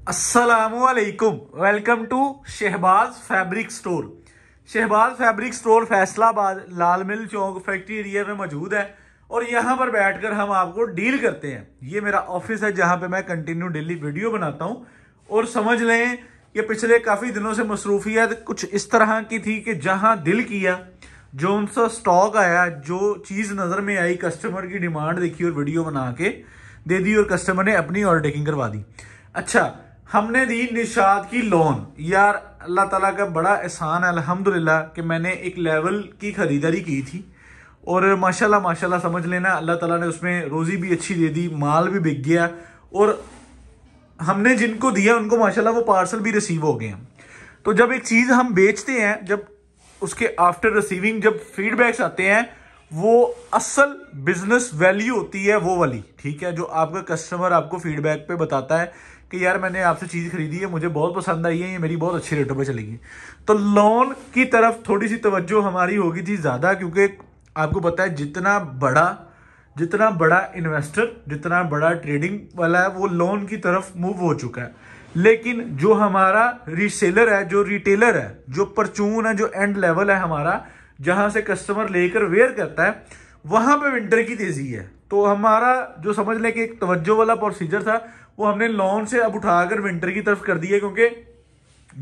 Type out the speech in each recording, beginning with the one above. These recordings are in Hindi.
अस्सलामुअलैकुम। Welcome to Shahbaz fabric store. Shahbaz fabric store Faisalabad Lal Mill Chowk factory area में मौजूद है और यहाँ पर बैठकर हम आपको डील करते हैं। ये मेरा ऑफिस है जहाँ पे मैं कंटिन्यू डेली वीडियो बनाता हूँ। और समझ लें कि पिछले काफ़ी दिनों से मसरूफियत कुछ इस तरह की थी कि जहाँ दिल किया, जो उनसा स्टॉक आया, जो चीज़ नज़र में आई, कस्टमर की डिमांड देखी और वीडियो बना के दे दी और कस्टमर ने अपनी ऑर्डर टेकिंग करवा दी। अच्छा, हमने दी निशात की लोन। यार अल्लाह ताला का बड़ा एहसान है अल्हम्दुलिल्लाह कि मैंने एक लेवल की खरीदारी की थी और माशाल्लाह माशाल्लाह समझ लेना अल्लाह ताला ने उसमें रोज़ी भी अच्छी दे दी, माल भी बिक गया और हमने जिनको दिया उनको माशाल्लाह वो पार्सल भी रिसीव हो गए हैं। तो जब एक चीज़ हम बेचते हैं, जब उसके आफ्टर रिसीविंग जब फीडबैक्स आते हैं, वो असल बिजनेस वैल्यू होती है वो वाली, ठीक है, जो आपका कस्टमर आपको फीडबैक पे बताता है कि यार मैंने आपसे चीज़ खरीदी है, मुझे बहुत पसंद आई है, ये मेरी बहुत अच्छी रेटों पे चलेगी। तो लोन की तरफ थोड़ी सी तवज्जो हमारी होगी थी ज़्यादा, क्योंकि आपको पता है जितना बड़ा इन्वेस्टर, जितना बड़ा ट्रेडिंग वाला है, वो लोन की तरफ मूव हो चुका है। लेकिन जो हमारा रीसेलर है, जो रिटेलर है, जो परचून है, जो एंड लेवल है हमारा, जहां से कस्टमर लेकर वेयर करता है, वहां पे विंटर की तेजी है। तो हमारा जो समझ लें कि एक तवज्जो वाला प्रोसीजर था, वो हमने लोन से अब उठाकर विंटर की तरफ कर दिया, क्योंकि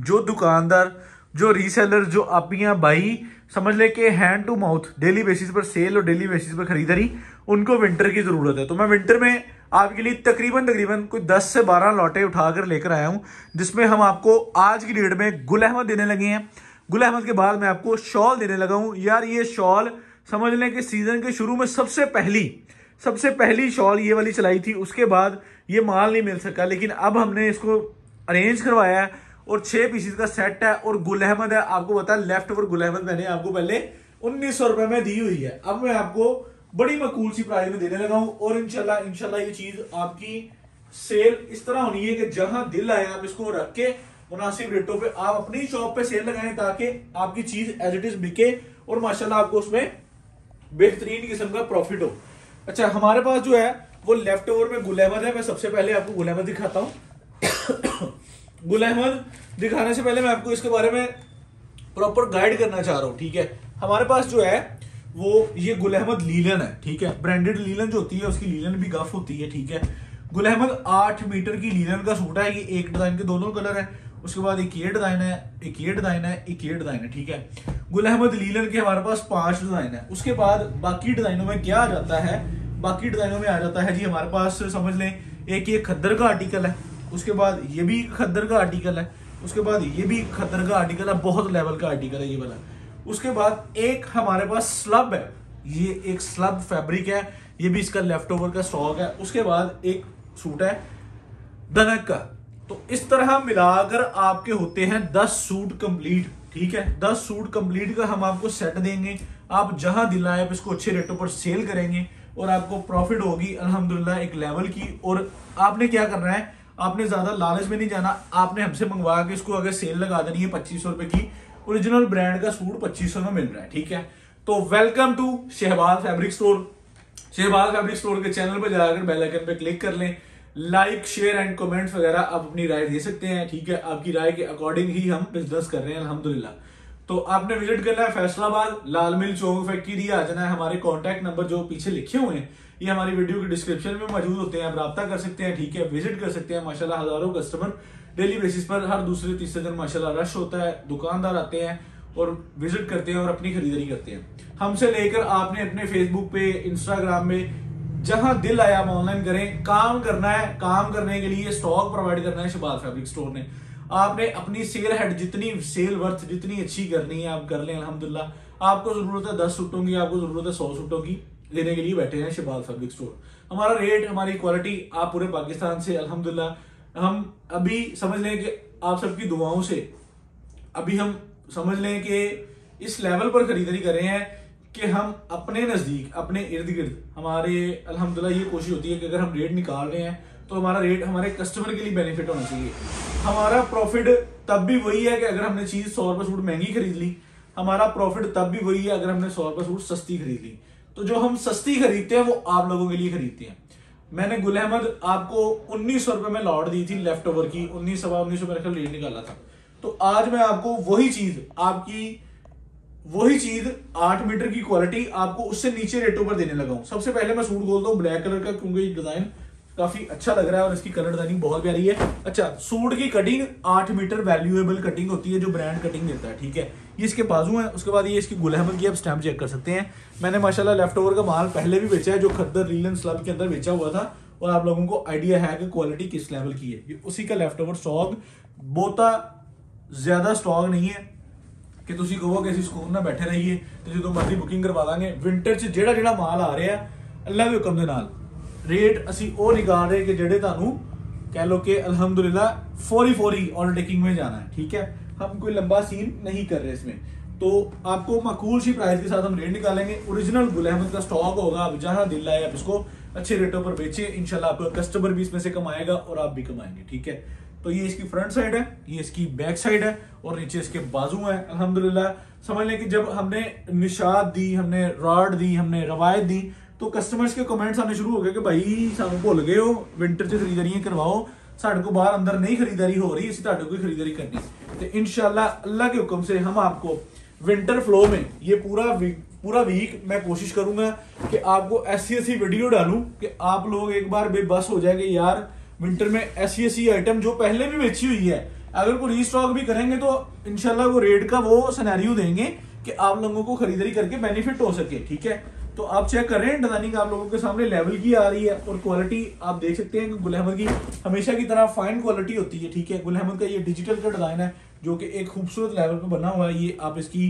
जो दुकानदार, जो रीसेलर, जो आपियां भाई समझ ले कि hand to mouth daily basis पर सेल और डेली बेसिस पर खरीदारी, उनको विंटर की जरूरत है। तो मैं विंटर में आपके लिए तकरीबन कोई 10 से 12 लौटे उठाकर लेकर आया हूं, जिसमें हम आपको आज की डेट में गुल अहमद देने लगे हैं। गुल अहमद के बाद मैं आपको शॉल देने लगा हूं। यार ये शॉल समझ लें कि सीजन के शुरू में सबसे पहली शॉल ये वाली चलाई थी, उसके बाद ये माल नहीं मिल सका, लेकिन अब हमने इसको अरेंज करवाया है और 6 पीसेस का सेट है और गुल अहमद है। आपको पता है लेफ्ट ओवर गुल अहमद मैंने आपको पहले 1900 रुपए में दी हुई है, अब मैं आपको बड़ी मकबूल सी प्राइस में देने लगा हूं। और इंशाल्लाह ये चीज आपकी सेल इस तरह होनी है कि जहां दिल आए आप इसको रख के मुनासिब रेटों पे आप अपनी शॉप पे सेल लगाएं, ताकि आपकी चीज एज इट इज बिके और माशाल्लाह आपको उसमें बेहतरीन किस्म का प्रॉफिट हो। अच्छा, हमारे पास जो है वो लेफ्ट ओवर में गुल अहमद है। मैं सबसे पहले आपको गुल अहमद दिखाता हूं। गुल अहमद दिखाने से पहले मैं आपको इसके बारे में प्रॉपर गाइड करना चाह रहा हूं, ठीक है। हमारे पास जो है वो ये गुल अहमद लीलन है, ठीक है। ब्रांडेड लीलन जो होती है उसकी लीलन भी गफ होती है, ठीक है। गुल अहमद 8 मीटर की लीलन का सूट है। ये एक डिजाइन के दोनों कलर है, उसके बाद एक ये डिजाइन है, एक ये डिजाइन है, एक ये डिजाइन है, ठीक है। गुल अहमद लीलन के हमारे पास 5 डिजाइन है। उसके बाद बाकी डिजाइनों में क्या आ जाता है, बाकी डिजाइनों में आ जाता है जी हमारे पास समझ लें एक ये खद्दर का आर्टिकल है, उसके बाद ये भी खद्दर का आर्टिकल है, उसके बाद ये भी खद्दर का आर्टिकल है, बहुत लेवल का आर्टिकल है ये वाला। उसके बाद एक हमारे पास स्लब है, ये एक स्लब फैब्रिक है, ये भी इसका लेफ्ट ओवर का स्टॉक है। उसके बाद एक सूट है दनक का। तो इस तरह मिलाकर आपके होते हैं 10 सूट कंप्लीट, ठीक है। 10 सूट कंप्लीट का हम आपको सेट देंगे। आप जहां दिल आए आप इसको अच्छे रेटों पर सेल करेंगे और आपको प्रॉफिट होगी अल्हम्दुलिल्लाह एक लेवल की। और आपने क्या करना है, आपने ज्यादा लालच में नहीं जाना, आपने हमसे मंगवा के इसको अगर सेल लगा देनी है 2500 रुपए की। ओरिजिनल ब्रांड का सूट 2500 में मिल रहा है, ठीक है। तो welcome to Shahbaz fabric store. Shahbaz fabric store के चैनल पर जाकर बेल आइकन पे क्लिक कर लें। लाइक, शेयर एंड कमेंट्स वगैरह आप अपनी राय दे सकते हैं, ठीक है। आपकी राय के अकॉर्डिंग ही हम बिजनेस कर रहे हैं अल्हम्दुलिल्लाह। तो आपने विजिट करना है फैसलाबाद लाल मिल चौक फैक्ट्री, आ जाना है। हमारे कॉन्टैक्ट नंबर जो पीछे लिखे हुए हैं ये हमारी वीडियो के डिस्क्रिप्शन में मौजूद होते हैं, आप राब्ता कर सकते हैं, ठीक है। विजिट कर सकते हैं। माशाल्लाह हजारों कस्टमर डेली बेसिस पर हर दूसरे तीसरे दिन माशाल्लाह रश होता है, दुकानदार आते हैं और विजिट करते हैं और अपनी खरीदारी करते हैं। हमसे लेकर आपने अपने फेसबुक पे, इंस्टाग्राम में जहां दिल आया आप ऑनलाइन करें। काम करना है, काम करने के लिए स्टॉक प्रोवाइड करना है शहबाज फैब्रिक स्टोर ने। आपने अपनी सेल हेड जितनी सेल वर्थ जितनी अच्छी करनी है आप कर लें अल्हम्दुलिल्लाह। आपको जरूरत है 10 सूटों की, आपको जरूरत है 100 सूटों की, लेने के लिए बैठे हैं शहबाज फैब्रिक स्टोर। हमारा रेट, हमारी क्वालिटी आप पूरे पाकिस्तान से अल्हम्दुलिल्लाह हम अभी समझ लें कि आप सबकी दुआओं से अभी हम समझ लें कि इस लेवल पर खरीदारी कर रहे हैं कि हम अपने नजदीक, अपने इर्द गिर्द हमारे अल्हम्दुलिल्लाह ये कोशिश होती है कि अगर हम रेट निकाल रहे हैं तो हमारा रेट हमारे कस्टमर के लिए बेनिफिट होना चाहिए। हमारा प्रॉफिट तब भी वही है कि अगर हमने चीज 100 रुपए सूट महंगी खरीद ली, हमारा प्रॉफिट तब भी वही है अगर हमने 100 रुपए सूट सस्ती खरीद ली। तो जो हम सस्ती खरीदते हैं वो आप लोगों के लिए खरीदते हैं। मैंने गुल अहमद आपको 1900 रुपए में लॉट दी थी लेफ्ट ओवर की, 19 मेरे ख्याल रेट निकाला था। तो आज मैं आपको वही चीज 8 मीटर की क्वालिटी आपको उससे नीचे रेटों पर देने लगा हूं। सबसे पहले मैं सूट खोलता हूं ब्लैक कलर का, क्योंकि ये डिजाइन काफी अच्छा लग रहा है और इसकी कलर डिजाइनिंग बहुत प्यारी है। अच्छा, सूट की कटिंग 8 मीटर वैल्यूएबल कटिंग होती है जो ब्रांड कटिंग देता है, ठीक है। ये इसके बाजू है, उसके बाद ये इसकी गुल अहमद की आप स्टैम्प चेक कर सकते हैं। मैंने माशाल्लाह लेफ्ट ओवर का माल पहले भी बेचा है, जो खद्दर रीलन स्लब के अंदर बेचा हुआ था, और आप लोगों को आइडिया है कि क्वालिटी किस लेवल की है। ये उसी का लेफ्ट ओवर स्टॉक, बहुता ज्यादा स्टॉक नहीं है कि ਤੁਸੀਂ ਕਹੋ ਕਿ ਅਸੀਂ ਸਕੂਨ ਨਾਲ ਬੈਠੇ ਰਹੀਏ ਤੇ ਜਦੋਂ ਮਰਜ਼ੀ ਬੁਕਿੰਗ ਕਰਵਾ ਦਾਂਗੇ। ਵਿੰਟਰ 'ਚ ਜਿਹੜਾ ਮਾਲ ਆ ਰਿਹਾ ਅੱਲਾਹ ਦੇ ਹੁਕਮ ਦੇ ਨਾਲ ਰੇਟ ਅਸੀਂ ਉਹ ਨਿਕਾਲ ਰਹੇ कि ਜਿਹੜੇ ਤੁਹਾਨੂੰ कह लो कि अल्हम्दुलिल्लाह फौरी ऑर्डर टेकिंग में जाना है, ठीक है। हम कोई लंबा सीन नहीं कर रहे इसमें, तो आपको माकूल सी प्राइस के साथ हम रेट निकालेंगे। ओरिजिनल गुल अहमद का स्टॉक होगा, आप जहां दिल आए आप इसको अच्छे रेटों पर बेचे, इंशाल्लाह आपका कस्टमर भी इसमें से कमाएगा और आप भी कमाएंगे, ठीक है। तो ये इसकी फ्रंट साइड है, ये इसकी बैक साइड है और नीचे इसके बाजू है। अल्हम्दुलिल्लाह समझ लें कि जब हमने निशात दी, हमने रॉड दी, हमने रवायत दी, तो कस्टमर्स के कमेंट्स आने शुरू हो गए कि भाई सानू भुल गए हो, विंटर च खरीदारियां करवाओ, साढ़े को बाहर अंदर नहीं खरीदारी हो रही, इसी तुहाडे कोई खरीदारी करनी। तो इंशाल्लाह अल्लाह के हुक्म से हम आपको विंटर फ्लो में ये पूरा वीक मैं कोशिश करूंगा कि आपको ऐसी वीडियो डालूं कि आप लोग एक बार बेबस हो जाएंगे, यार विंटर में ऐसी आइटम जो पहले भी बेची हुई है अगर कोई रीस्टॉक भी करेंगे तो इंशाल्लाह वो रेट का वो सिनेरियो देंगे कि आप लोगों को खरीदारी करके बेनिफिट हो सके, ठीक है। तो आप चेक कर रहे हैं डिजाइनिंग आप लोगों के सामने लेवल की आ रही है और क्वालिटी आप देख सकते हैं कि गुल अहमद की हमेशा की तरह फाइन क्वालिटी होती है, ठीक है। गुल अहमद का ये डिजिटल का डिजाइन है जो कि एक खूबसूरत लेवल पे बना हुआ है। ये आप इसकी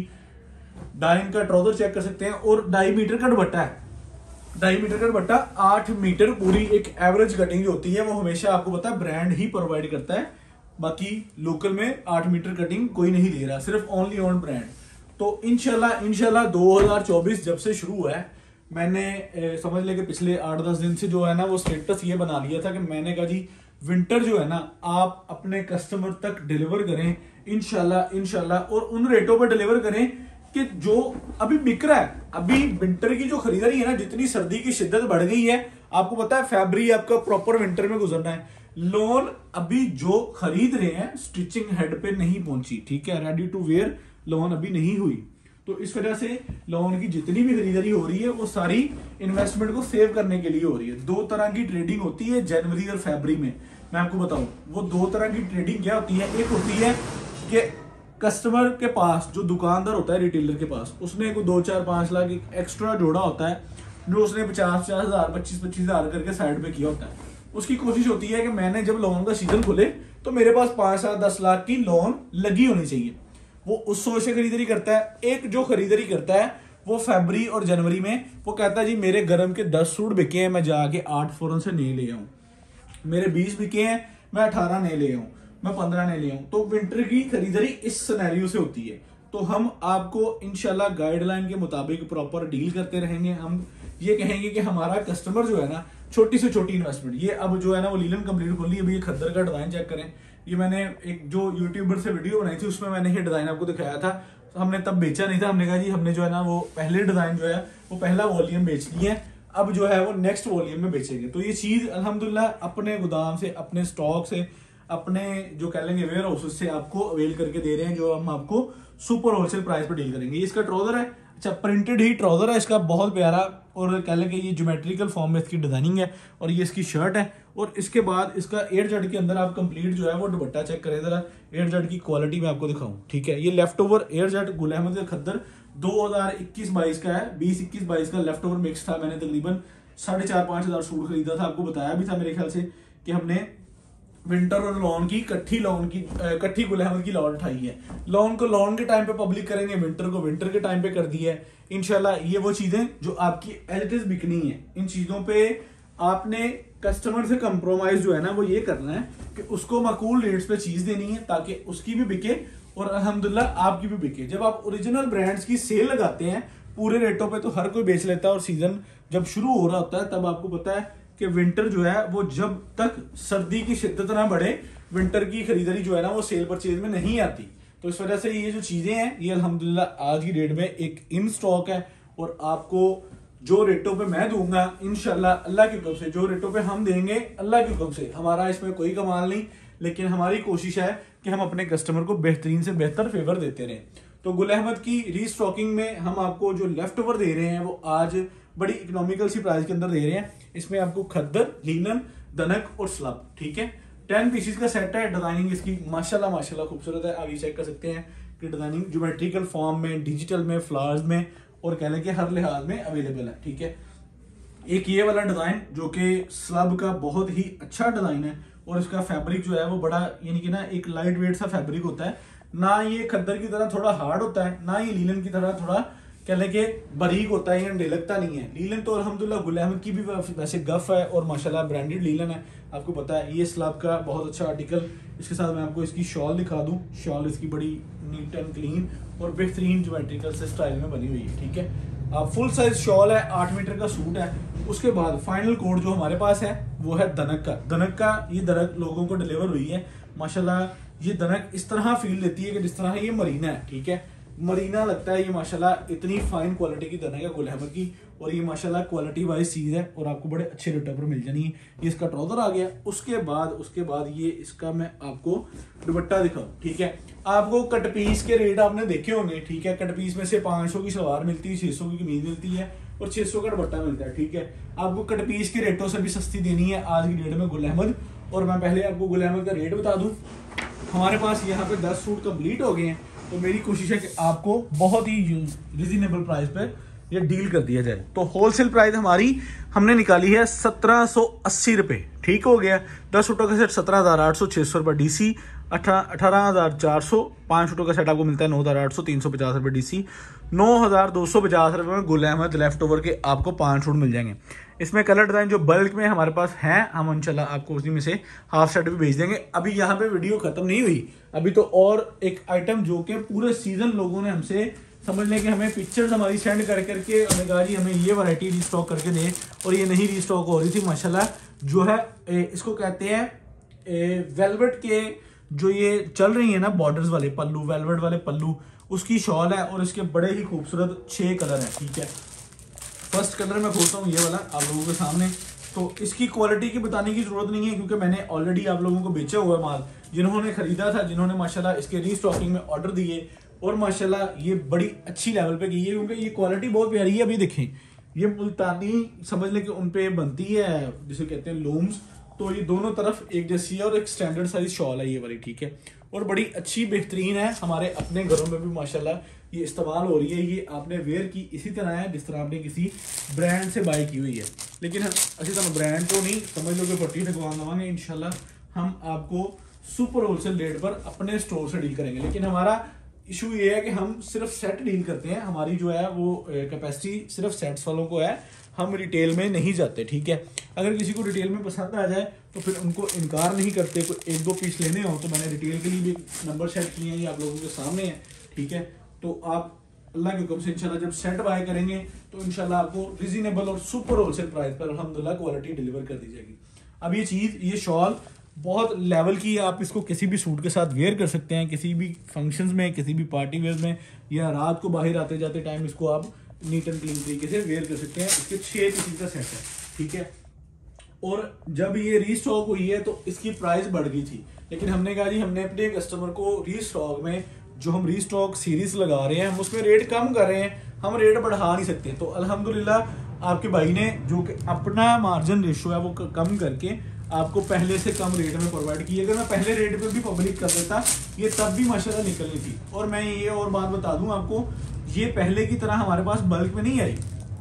डाइन का ट्राउजर चेक कर सकते हैं और 2.5 मीटर का दुपट्टा है। 2.5 मीटर का दुपट्टा, 8 मीटर पूरी एक एवरेज कटिंग जो होती है वो हमेशा आपको पता है ब्रांड ही प्रोवाइड करता है। बाकी लोकल में 8 मीटर कटिंग कोई नहीं दे रहा, सिर्फ ओनली ऑन ब्रांड। तो इंशाल्लाह 2024 जब से शुरू हुआ है, मैंने समझ ले कि पिछले 8-10 दिन से जो है ना वो स्टेटस ये बना लिया था कि मैंने कहा जी विंटर जो है ना आप अपने कस्टमर तक डिलीवर करें इंशाल्लाह और उन रेटों पर डिलीवर करें कि जो अभी बिक रहा है। अभी विंटर की जो खरीदारी है ना, जितनी सर्दी की शिद्दत बढ़ गई है, आपको पता है फरवरी आपका प्रॉपर विंटर में गुजरना है। लोन अभी जो खरीद रहे हैं स्टिचिंग हेड पे नहीं पहुंची, ठीक है, रेडी टू वेयर लोन अभी नहीं हुई। तो इस वजह से लोन की जितनी भी खरीदारी हो रही है वो सारी इन्वेस्टमेंट को सेव करने के लिए हो रही है। 2 तरह की ट्रेडिंग होती है जनवरी और फरवरी में। मैं आपको बताऊं वो 2 तरह की ट्रेडिंग क्या होती है। एक होती है कि कस्टमर के पास जो दुकानदार होता है रिटेलर के पास, उसने कोई 2-4-5 लाख एक्स्ट्रा जोड़ा होता है जो उसने 50-50 हजार 25-25 हजार करके साइड पे किया होता है। उसकी कोशिश होती है कि मैंने जब लोन का सीजन खुले तो मेरे पास 5-7-10 लाख की लोन लगी होनी चाहिए। वो उस सोच से खरीदारी करता है। एक जो खरीदारी करता है वो फरवरी और जनवरी में वो कहता है जी मेरे गरम के 10 सूट बिके हैं, मैं जाके 8 फौरन से नए ले आऊं, मेरे 20 बिके हैं मैं 18 नए ले आऊं, मैं 15 नए ले आऊं। तो विंटर की खरीदारी इस सिनेरियो से होती है। तो हम आपको इंशाल्लाह गाइडलाइन के मुताबिक प्रॉपर डील करते रहेंगे। हम ये कहेंगे कि हमारा कस्टमर जो है ना छोटी से छोटी इन्वेस्टमेंट, ये अब जो है ना वो लीलन कंप्लीट खोली, अभी ये खद्दर का डिजाइन चेक करें। ये मैंने एक जो यूट्यूबर से वीडियो बनाई थी उसमें मैंने ये डिजाइन आपको दिखाया था। हमने तब बेचा नहीं था, हमने कहा जी हमने जो है ना वो पहले डिजाइन जो है वो पहला वॉल्यूम बेच लिए, अब जो है वो नेक्स्ट वॉल्यूम में बेचेंगे। तो ये चीज अल्हम्दुलिल्लाह अपने गोदाम से, अपने स्टॉक से, अपने जो कह लेंगे वेयर हाउस से आपको अवेल करके दे रहे हैं, जो हम आपको सुपर होलसेल प्राइस पर डील करेंगे। ये इसका ट्राउजर है, अच्छा प्रिंटेड ही ट्राउजर है इसका, बहुत प्यारा, और कह लेंगे ये ज्योमेट्रिकल फॉर्म में इसकी डिजाइनिंग है। और ये इसकी शर्ट है और इसके बाद इसका 8 जड़ के अंदर आप कंप्लीट जो है वो दुपट्टा चेक करें जरा। 8 जड़ की क्वालिटी मैं आपको दिखाऊं, ठीक है। ये लेफ्ट ओवर 8 जड़ गुल अहमद का खद्दर 2021-22 का है, 2021-22 का लेफ्ट ओवर मिक्स था। मैंने तकरीबन 4,500-5 हजार सूट खरीदा था, आपको बताया भी था मेरे ख्याल से कि हमने विंटर और लॉन की कट्ठी गुल अहमद की लॉन उठाई है। लॉन को लॉन के टाइम पे पब्लिक करेंगे, विंटर को विंटर के टाइम पे कर दी है। इंशाल्लाह ये वो चीजें जो आपकी एज इट इज बिकनी है, इन चीजों पे आपने कस्टमर से कंप्रोमाइज जो है ना वो ये करना है कि उसको माकूल रेट्स पे चीज देनी है ताकि उसकी भी बिके और अल्हम्दुलिल्लाह आपकी भी बिके। जब आप ओरिजिनल ब्रांड्स की सेल लगाते हैं पूरे रेटों पे तो हर कोई बेच लेता है, और सीजन जब शुरू हो रहा होता है तब आपको पता है कि विंटर जो है वो जब तक सर्दी की शिद्दत ना बढ़े विंटर की खरीदारी जो है ना वो सेल परचेज में नहीं आती। तो इस वजह से ये जो चीजें हैं ये अल्हम्दुलिल्लाह आज की डेट में एक इन स्टॉक है और आपको जो रेटों पे मैं दूंगा इंशाल्लाह अल्लाह के हुक्म से, जो रेटों पे हम देंगे अल्लाह के हुक्म से, हमारा इसमें कोई कमाल नहीं, लेकिन हमारी कोशिश है कि हम अपने कस्टमर को बेहतरीन से बेहतर फेवर देते रहें। तो गुल अहमद की रीस्टॉकिंग में हम आपको जो लेफ्ट ओवर दे रहे हैं वो आज बड़ी इकोनॉमिकल सी प्राइस के अंदर दे रहे हैं। इसमें आपको खद्दर, लीलन, दनक और स्लब, ठीक है, 10 पीसेस का सेट है। डिजाइनिंग इसकी माशाल्लाह खूबसूरत है। आगे चेक कर सकते हैं कि डिजाइनिंग ज्योमेट्रिकल फॉर्म में, डिजिटल में, फ्लावर्स में और कह लें कि हर लिहाज में अवेलेबल है, ठीक है। एक ये वाला डिजाइन जो कि स्लब का बहुत ही अच्छा डिजाइन है और इसका फैब्रिक जो है वो बड़ा यानी कि ना एक लाइट वेट सा फैब्रिक होता है, ना ये खद्दर की तरह थोड़ा हार्ड होता है, ना ये लीलन की तरह थोड़ा कह लें कि बारीक होता है या ढिलकता नहीं है। लीलन तो अल्हम्दुलिल्लाह गुल अहमद की भी वैसे गफ है और माशाल्लाह ब्रांडेड लीलन है, आपको पता है। ये स्लब का बहुत अच्छा आर्टिकल, इसके साथ मैं आपको इसकी शॉल दिखा दूं। शॉल इसकी बड़ी नीट एंड क्लीन और बेहतरीन ज्योमेट्रिकल से स्टाइल में बनी हुई है, ठीक है। फुल साइज शॉल है, 8 मीटर का सूट है। उसके बाद फाइनल कोड जो हमारे पास है वो है दनक का। दनक का ये दनक लोगों को डिलीवर हुई है माशाल्लाह। ये दनक इस तरह फील देती है कि जिस तरह ये मरीना है, ठीक है, मरीना लगता है ये माशाल्लाह। इतनी फाइन क्वालिटी की दनक है गुल अहमद की और ये माशाल्लाह क्वालिटी वाइज चीज है और आपको बड़े अच्छे रेटों पर मिल जानी है। ये इसका ट्राउजर आ गया। उसके बाद ये इसका मैं आपको दुपट्टा दिखाऊं, ठीक है। आपको कट पीस के रेट आपने देखे होंगे, ठीक है। कट पीस में से 500 की सलवार मिलती है, 600 की कमीज मिलती है और 600 का दुपट्टा मिलता है, ठीक है। आपको कट पीस के रेटों से भी सस्ती देनी है आज की डेट में गुल अहमद। और मैं पहले आपको गुल अहमद का रेट बता दूं। हमारे पास यहाँ पे 10 सूट कंप्लीट हो गए हैं, तो मेरी कोशिश है कि आपको बहुत ही रिजनेबल प्राइस पर ये डील कर दिया जाए। तो होलसेल प्राइस हमारी हमने निकाली है 1780 रुपये, ठीक हो गया। 10 सूटों का सेट 17,800, 600 रुपये DC, 18,400। 5 सूटों का सेट आपको मिलता है 9,800, 350 रुपये DC। 9,250 रुपये में गुल अहमद लेफ्ट ओवर के आपको 5 सूट मिल जाएंगे। इसमें कलर डिजाइन जो बल्क में हमारे पास हैं, हम इंशाल्लाह आपको उसी में से हाफ सेट भी भेज देंगे। अभी यहाँ पे वीडियो खत्म नहीं हुई, अभी तो और एक आइटम जो कि पूरे सीजन लोगों ने हमसे समझ लें कि हमें पिक्चर्स हमारी सेंड कर करके हमें कहा जी हमें ये वैरायटी रीस्टॉक करके दे, और ये नहीं रीस्टॉक हो रही थी माशाल्लाह। जो है इसको कहते हैं वेलवेट के जो ये चल रही है ना बॉर्डर्स वाले पल्लू, वेलवेट वाले पल्लू, उसकी शॉल है और इसके बड़े ही खूबसूरत 6 कलर हैं, ठीक है। फर्स्ट कलर मैं खोलता हूँ ये वाला आप लोगों के सामने। तो इसकी क्वालिटी की बताने की जरूरत नहीं है क्योंकि मैंने ऑलरेडी आप लोगों को बेचा हुआ माल, जिन्होंने खरीदा था, जिन्होंने माशाल्लाह इसके रीस्टॉकिंग में ऑर्डर दिए और माशाल्लाह ये बड़ी अच्छी लेवल पे की है क्योंकि ये क्वालिटी बहुत प्यारी है। अभी देखें ये मुल्तानी समझ लें कि उन पे बनती है जिसे कहते हैं लूम्स, तो ये दोनों तरफ एक जैसी है और एक स्टैंडर्ड साइज शॉल है ये वाली, ठीक है। और बड़ी अच्छी बेहतरीन है, हमारे अपने घरों में भी माशाल्लाह ये इस्तेमाल हो रही है। ये आपने वेयर की इसी तरह है जिस तरह आपने किसी ब्रांड से बाई की हुई है, लेकिन अच्छी तरह ब्रांड तो नहीं समझ लो कि पट्टी ठकवा देवांगे इंशाल्लाह। हम आपको सुपर होलसेल रेट पर अपने स्टोर से डील करेंगे, लेकिन हमारा इशू ये है कि हम सिर्फ सेट डील करते हैं। हमारी जो है वो कैपेसिटी सिर्फ सेट्स वालों को है, हम रिटेल में नहीं जाते, ठीक है। अगर किसी को रिटेल में पसंद आ जाए तो फिर उनको इनकार नहीं करते। कोई 1-2 पीस लेने हो तो मैंने रिटेल के लिए भी नंबर सेट किए हैं, ये आप लोगों के सामने है, ठीक है। तो आप अल्लाह के हुक्म से इंशाल्लाह जब सेट बाय करेंगे तो इंशाल्लाह आपको रिजनेबल और सुपर होलसेल प्राइस पर अल्हम्दुलिल्लाह क्वालिटी डिलीवर कर दी जाएगी। अब ये चीज़, ये शॉल बहुत लेवल की है, आप इसको किसी भी सूट के साथ वेयर कर सकते हैं, किसी भी फंक्शंस में, किसी भी पार्टी वेयर में, या रात को बाहर आते जाते टाइम इसको आप नीट एंड क्लीन तरीके से वेयर कर सकते हैं। इसके 6 पीस का सेट है, ठीक है। और जब ये रीस्टॉक हुई है तो इसकी प्राइस बढ़ गई थी, लेकिन हमने कहा जी हमने अपने कस्टमर को रीस्टॉक में जो हम रीस्टॉक सीरीज लगा रहे हैं हम उसमें रेट कम कर रहे हैं, हम रेट बढ़ा नहीं सकते। तो अल्हम्दुलिल्लाह आपके भाई ने जो कि अपना मार्जिन रेशो है वो कम करके आपको पहले से कम रेट में प्रोवाइड की। अगर मैं पहले रेट पे भी पब्लिक कर देता ये तब भी माशाल्लाह निकलनी थी। और मैं ये और बात बता दूं आपको, ये पहले की तरह हमारे पास बल्क में नहीं आई,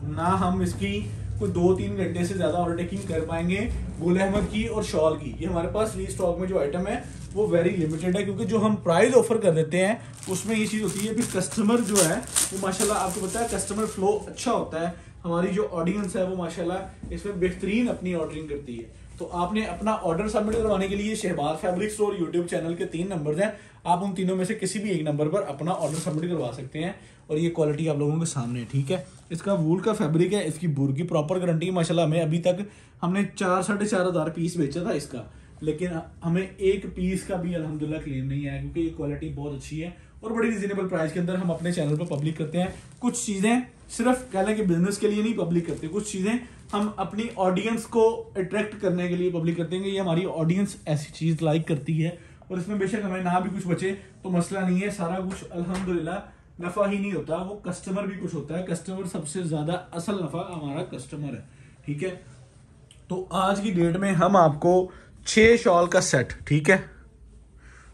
ना हम इसकी कोई 2-3 घंटे से ज्यादा ऑर्डर टेकिंग कर पाएंगे। गुल अहमद की और शॉल की ये हमारे पास रीस्टॉक में जो आइटम है वो वेरी लिमिटेड है, क्योंकि जो हम प्राइस ऑफर कर देते हैं उसमें ये चीज होती है कि कस्टमर जो है वो माशाल्लाह आपको पता है कस्टमर फ्लो अच्छा होता है। हमारी जो ऑडियंस है वो माशाल्लाह इसमें बेहतरीन अपनी ऑर्डरिंग करती है। तो आपने अपना ऑर्डर सबमिट करवाने के लिए Shahbaz fabric store YouTube channel के 3 नंबर हैं, आप उन तीनों में से किसी भी एक नंबर पर अपना ऑर्डर सबमिट करवा सकते हैं। और ये क्वालिटी आप लोगों के सामने है, ठीक है। इसका वूल का फैब्रिक है, इसकी बुर की प्रॉपर गारंटी माशाल्लाह। हमें अभी तक हमने 4-4.5 हज़ार पीस बेचा था इसका, लेकिन हमें एक पीस का भी अल्हम्दुलिल्लाह क्लेम नहीं आया क्योंकि ये क्वालिटी बहुत अच्छी है और बड़ी रिजनेबल प्राइस के अंदर हम अपने चैनल पर पब्लिक करते हैं। कुछ चीज़ें सिर्फ कह लें कि बिजनेस के लिए नहीं पब्लिक करते, कुछ चीज़ें हम अपनी ऑडियंस को अट्रैक्ट करने के लिए पब्लिक करते हैं कि ये हमारी ऑडियंस ऐसी चीज़ लाइक करती है, और इसमें बेशक हमें ना भी कुछ बचे तो मसला नहीं है, सारा कुछ अल्हम्दुलिल्लाह नफ़ा ही नहीं होता, वो कस्टमर भी कुछ होता है। कस्टमर सबसे ज़्यादा असल नफ़ा हमारा कस्टमर है, ठीक है। तो आज की डेट में हम आपको 6 शॉल का सेट, ठीक है,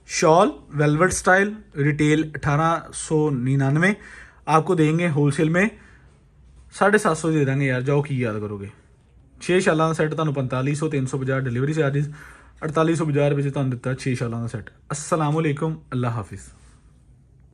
शॉल वेलवेट स्टाइल रिटेल 1899 आपको देंगे, होलसेल में 750 दे देंगे यार, जाओ की याद करोगे। 6 शालां का सैट तुहानू 4500 350 डिलीवरी चार्जिस 4850 रुपये तुहानू दिता 6 शालां का सैट। अस्सलाम वालेकुम, अल्लाह हाफिज़।